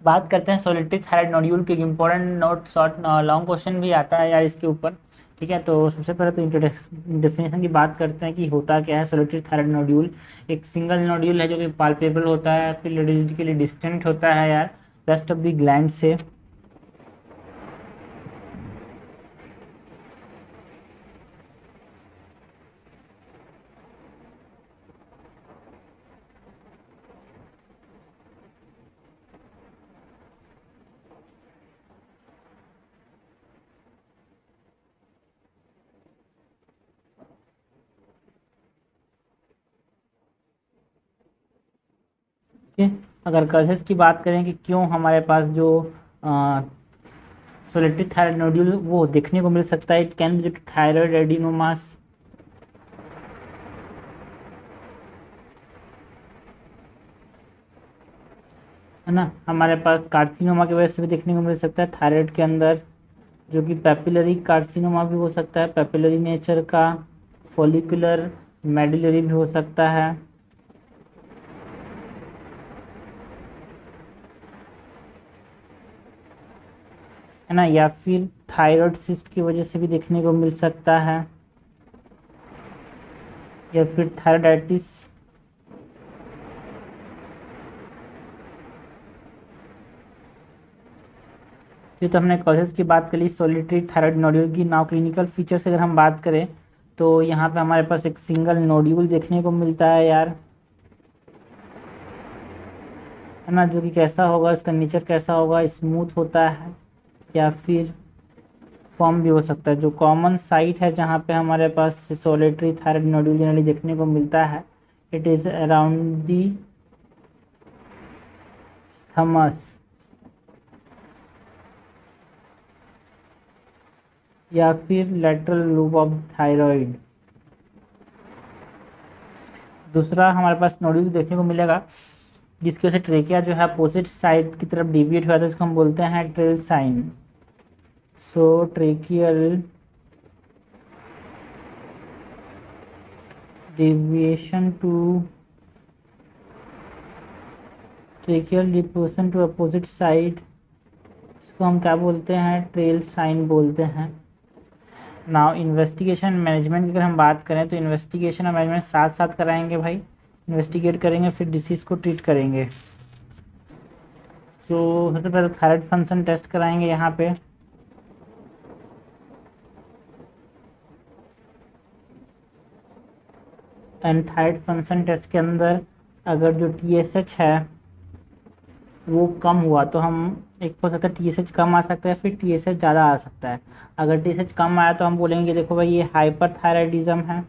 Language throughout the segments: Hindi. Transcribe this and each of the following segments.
बात करते हैं सोलिटरी थायराइड नोड्यूल के important note short long question भी आता है यार इसके ऊपर। ठीक है, तो सबसे पहले तो इंट्रोडक्शन डेफिनेशन की बात करते हैं कि होता क्या है सोलिटरी थायराइड नोड्यूल। एक सिंगल नोड्यूल है जो कि पाल्पेबल होता है, फिर रेडियोलॉजिकली डिस्टेंट होता है यार रेस्ट ऑफ द ग्लैंड से। ठीक है, अगर कजेस की बात करें कि क्यों हमारे पास जो सोलिटरी थायराइड नोड्यूल वो देखने को मिल सकता है, it can be thyroid adenomas, है ना। हमारे पास कार्सिनोमा की वजह से भी देखने को मिल सकता है थायराइड के अंदर, जो कि पेपिलरी कार्सिनोमा भी हो सकता है, पेपिलरी नेचर का, फॉलिकुलर मेडुलरी भी हो सकता है ना, या फिर थायराइड सिस्ट की वजह से भी देखने को मिल सकता है, या फिर थायराइडाइटिस। ये तो हमने कॉजेज की बात करी सोलिटरी थायराइड नोड्यूल की। नाउ क्लिनिकल फीचर से अगर हम बात करें तो यहाँ पे हमारे पास एक सिंगल नोड्यूल देखने को मिलता है यार, है ना, जो कि कैसा होगा, इसका नेचर कैसा होगा, स्मूथ होता है या फिर फॉर्म भी हो सकता है। जो कॉमन साइट है जहाँ पे हमारे पास सोलिटरी थायराइड नोड्यूल जनरली देखने को मिलता है, it is around the Thomas या फिर लेटरल लूप ऑफ थायराइड। दूसरा हमारे पास नोड्यूल देखने को मिलेगा जिसकी वजह से ट्रेकिया जो है अपोजिट साइड की तरफ डिविएट हुआ था, इसको हम बोलते हैं trail sign. So tracheal deviation to tracheal deposition to opposite side, इसको हम क्या बोलते हैं, ट्रेल साइन बोलते हैं। नाउ इन्वेस्टिगेशन मैनेजमेंट की अगर हम बात करें तो इन्वेस्टिगेशन और मैनेजमेंट साथ साथ कराएंगे भाई। इन्वेस्टिगेट करेंगे फिर डिसीज़ को ट्रीट करेंगे। सो सबसे पहले थायराइड फंक्शन टेस्ट कराएंगे यहाँ पे। एंड थायराइड फंक्शन टेस्ट के अंदर अगर जो TSH है वो कम हुआ तो हम, एक हो सकता है TSH कम आ सकता है, फिर TSH ज़्यादा आ सकता है। अगर TSH कम आया तो हम बोलेंगे कि देखो भाई ये हाइपर थायराइडिज्म है,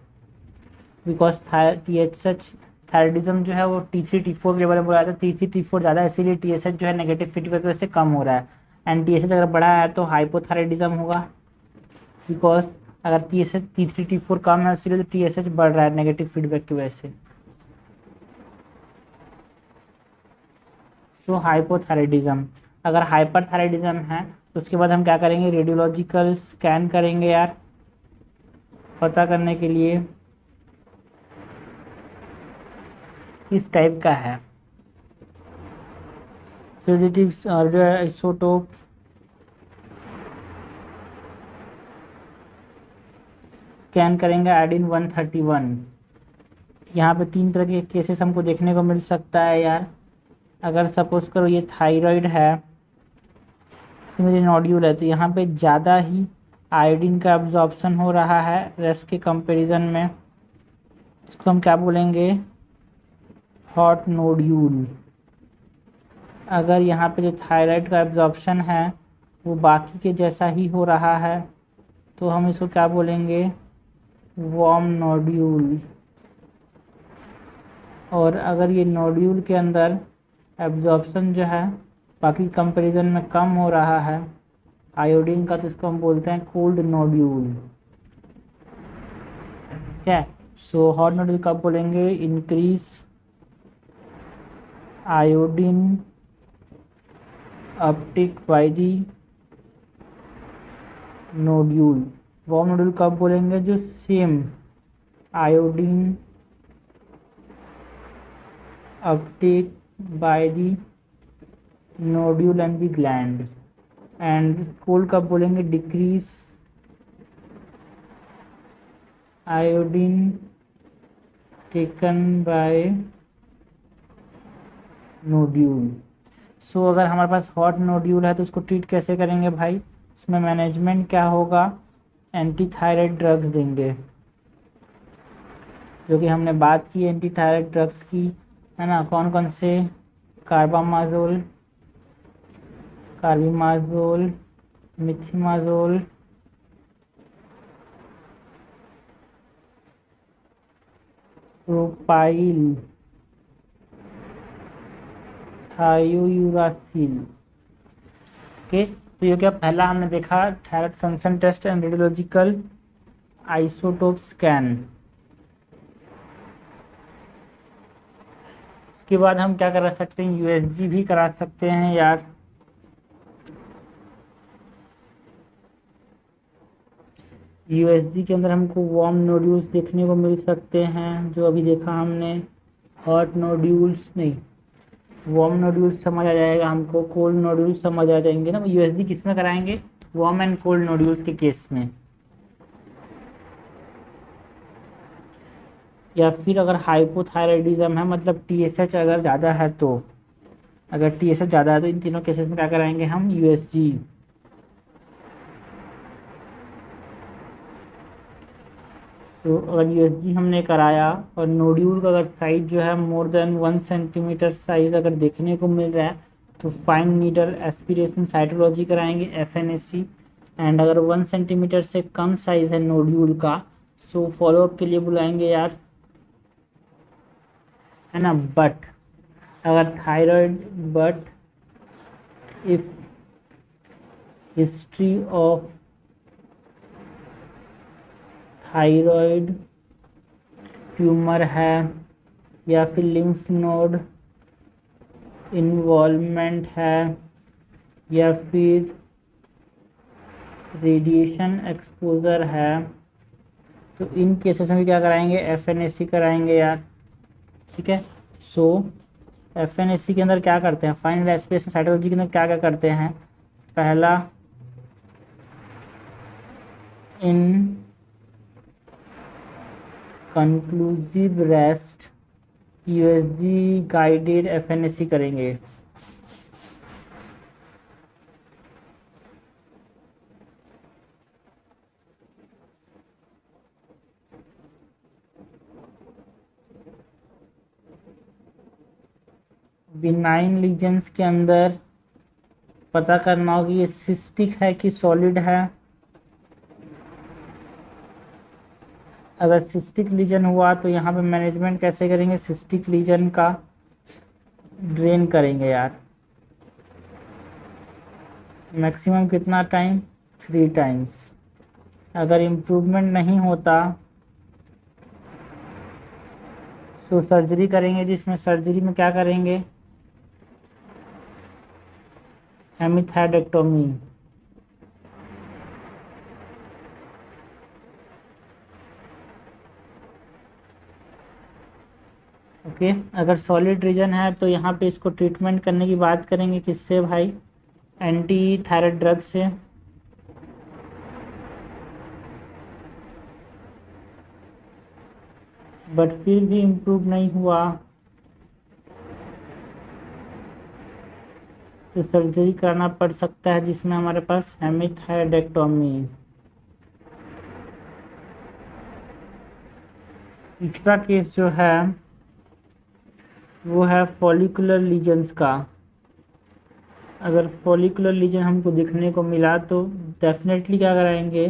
बिकॉज TSH थायराइडिज्म जो है वो T3 T4 के लेवल में बोला जाता है, T3 T4 ज़्यादा है, इसीलिए TSH जो है नेगेटिव फीडबैक की वजह से कम हो रहा है। एंड TSH अगर बढ़ा है तो हाइपोथायराइडिज्म होगा, बिकॉज अगर T3 T4 कम है इसीलिए तो TSH बढ़ रहा है नेगेटिव फीडबैक की वजह से। सो हाइपोथायराइडिज्म। अगर हाइपरथायराइडिज्म है तो उसके बाद हम क्या करेंगे, रेडियोलॉजिकल स्कैन करेंगे यार, पता करने के लिए किस टाइप का है। रेडिएटिव आइसोटोप, स्कैन करेंगे आयोडीन 131। यहाँ पे 3 तरह के केसेस हमको देखने को मिल सकता है यार। अगर सपोज करो ये थायराइड है, इसमें मेरी नोड्यूल है, तो यहाँ पे ज़्यादा ही आयोडीन का एब्जॉर्प्शन हो रहा है रेस्ट के कंपैरिजन में, इसको हम क्या बोलेंगे, हॉट नोड्यूल। अगर यहाँ पे जो थायराइड का एब्जॉर्प्शन है वो बाकी के जैसा ही हो रहा है तो हम इसको क्या बोलेंगे, वार्म नोड्यूल। और अगर ये नोड्यूल के अंदर एब्जॉर्प्शन जो है बाकी कंपैरिजन में कम हो रहा है आयोडीन का, तो इसको हम बोलते हैं कोल्ड नोड्यूल। ठीक है, सो हॉट नोड्यूल कब बोलेंगे, increase iodine uptake by the nodule. Warm nodule कब बोलेंगे, जो same iodine uptake by the nodule and the gland. And cold कब बोलेंगे? Decrease iodine taken by nodule. So अगर हमारे पास हॉट नोड्यूल है तो उसको ट्रीट कैसे करेंगे भाई? इसमें मैनेजमेंट क्या होगा? एंटी थायराइड ड्रग्स देंगे, जो कि हमने बात की एंटी थायराइड ड्रग्स की, है ना। कौन कौन से? Carbamazole, carbimazole, methimazole, propyl, thiouracil. Okay, तो ये क्या पहला हमने देखा thyroid function test and radiological isotope scan. उसके बाद हम क्या करा सकते हैं? यूएसजी भी करा सकते हैं यार। यूएसजी के अंदर हमको वार्म नोड्यूल्स देखने को मिल सकते हैं, जो अभी देखा हमने। हॉट नोड्यूल्स नहीं, वार्म नोड्यूल्स समझ आ जाएगा हमको, कोल्ड नोड्यूल्स समझ आ जाएंगे ना। यूएसजी किस में कराएंगे? वार्म एंड कोल्ड नोड्यूल्स के केस में। या फिर अगर हाइपोथायराइडिज्म है, मतलब टीएसएच अगर ज़्यादा है तो, अगर टीएसएच ज़्यादा है तो इन तीनों केसेस में क्या कराएंगे हम? यूएसजी। तो अगर यूएसजी हमने कराया और नोड्यूल का अगर साइज जो है मोर देन 1 सेंटीमीटर साइज अगर देखने को मिल रहा है तो फाइन नीडल एस्पिरेशन साइटोलॉजी कराएंगे, एफएनएसी। एंड अगर 1 सेंटीमीटर से कम साइज है नोड्यूल का, सो फॉलोअप के लिए बुलाएंगे यार, है ना। बट अगर thyroid, but if history of thyroid tumour है या फिर लिम्फ नोड इन्वॉल्वमेंट है या फिर रेडिएशन एक्सपोजर है, तो इन केसेस में भी क्या कराएंगे? एफएनएसी कराएंगे यार, ठीक है। सो एफएनएसी के अंदर क्या करते हैं? फाइनल एस्पिरेशन साइटोलॉजी के अंदर क्या क्या करते हैं? पहला, inconclusive rest USG guided FNAC करेंगे। बिनाइन लीजन्स के अंदर पता करना होगा ये सिस्टिक है कि सॉलिड है। अगर सिस्टिक लीजन हुआ तो यहाँ पे मैनेजमेंट कैसे करेंगे? सिस्टिक लीजन का ड्रेन करेंगे यार। मैक्सिमम कितना टाइम? 3 टाइम्स। अगर इम्प्रूवमेंट नहीं होता तो सर्जरी करेंगे, जिसमें सर्जरी में क्या करेंगे? हेमिथाइडेक्टोमी। ओके, अगर सॉलिड रीजन है तो यहाँ पे इसको ट्रीटमेंट करने की बात करेंगे, किससे भाई? एंटी थायराइड ड्रग से। बट फिर भी इम्प्रूव नहीं हुआ तो सर्जरी करना पड़ सकता है, जिसमें हमारे पास हेमिथाइडेक्टोमी। तीसरा केस जो है वो है फॉलिकुलर लीजन्स का। अगर फॉलिकुलर लीजन हमको दिखने को मिला तो डेफिनेटली क्या कराएंगे?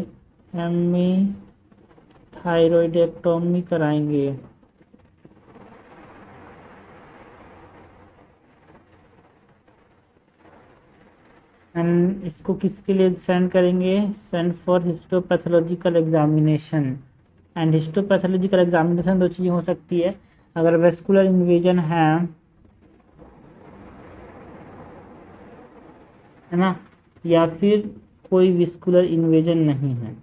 हेमिथायरॉइडेक्टोमी कराएंगे। एंड इसको किसके लिए सेंड करेंगे? Send for histopathological examination. And histopathological examination दो चीज़ें हो सकती है, अगर वेस्कुलर इन्वेजन है ना, या फिर कोई विस्कुलर इन्वेजन नहीं है।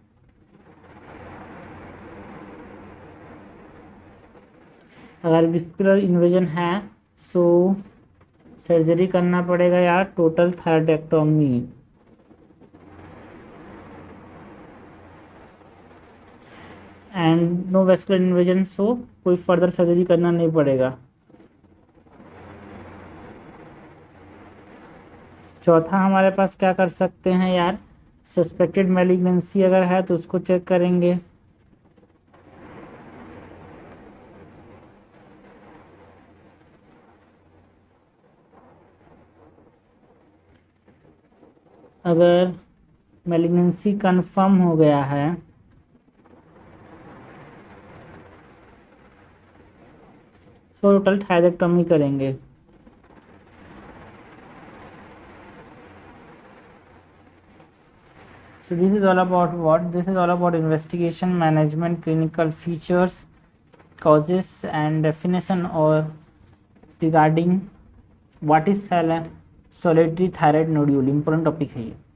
अगर विस्कुलर इन्वेजन है सो सर्जरी करना पड़ेगा यार, total thyroidectomy. And no vascular invasion, so कोई फर्दर सर्जरी करना नहीं पड़ेगा। चौथा हमारे पास क्या कर सकते हैं यार, सस्पेक्टेड मैलिग्नेंसी अगर है तो उसको चेक करेंगे। अगर मैलिग्नेंसी कंफर्म हो गया है तो टोटल थायरॉइडेक्टोमी करेंगे। So this is all about what? This is all about investigation, management, clinical features, causes and definition or regarding what is solitary thyroid nodule. Important topic है ये।